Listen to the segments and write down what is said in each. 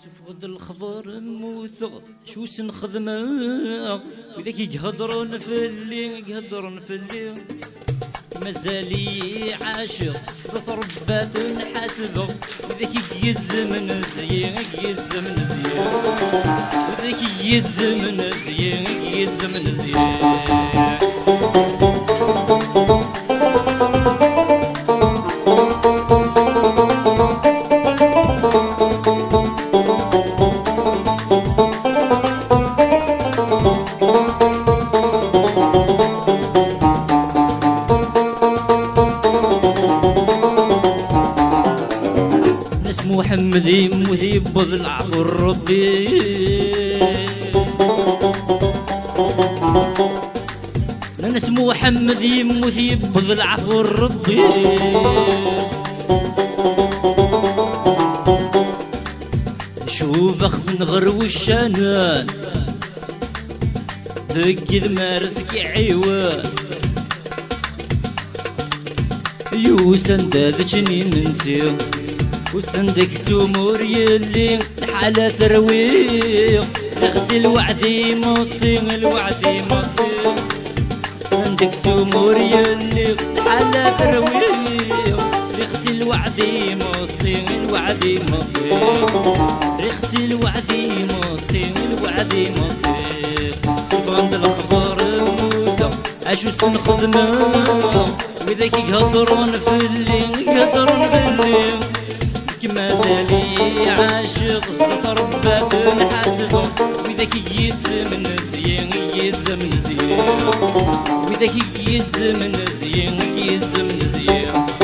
تفقد الخبر موثق شو سنخدم وذاك يهضرون في الليل يهضرون في الليل مازالي عاشق تربات نحاسبه وذاك يتزمن زين يتزمن زين وذاك يتزمن زين يتزمن زين محمدي مذيب بضلع الربي انا اسمو محمدي مذيب بضلع الربي شوف اخذ نغر والشانان دق مارسك عيوان يوسن دادشني ننسيو وسندك سمور يلي الحالة ترويق اختي الوعدي مطين الوعدي مطين عندك سمور يلي الحالة ترويق اختي الوعدي مطين الوعدي مطين اختي الوعدي مطين الوعدي مطين سفند الاخبار موزة عاشو سنخدمه وذاك يهضرون في الليل يهضرون في الليل مازالي عاشق السطر باب نحاسبه وذاك يتزمن زين يتزمن زين وذاك يتزمن زين يتزمن زين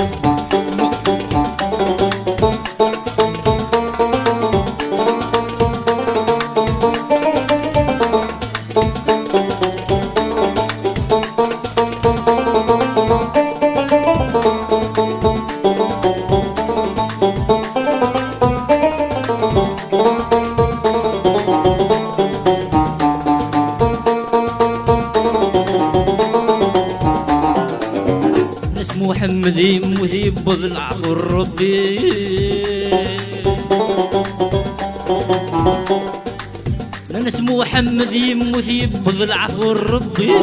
محمدي مذيب بضلع الربي انا اسمو محمدي مذيب بضلع الربي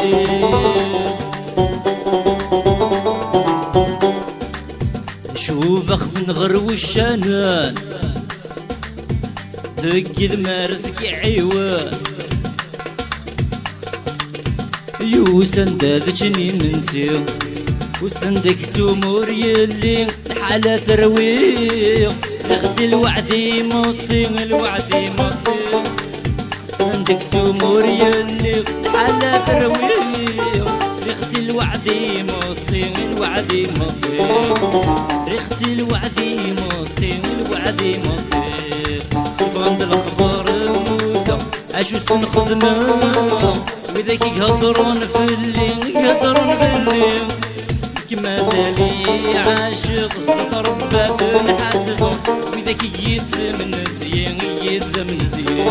شوف اخذ نغر والشانان دق مارسك عيوان يوسن دادشني ننسيو وسندك سمور يلي الحالة ترويق اختي الوعدي مطين الوعدي مطين عندك سمور يلي الحالة ترويق اختي الوعدي مطين الوعدي مطين اختي الوعدي مطين الوعدي مطين سفند الاخبار موزة عاشو سنخدمه وذاك يهضرون في الليل يهضرون في الليل مازالي عاشق السطر باب نحاسبه وذاك يتزمن زين يتزمن زين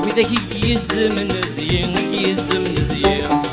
وذاك يتزمن زين يتزمن زين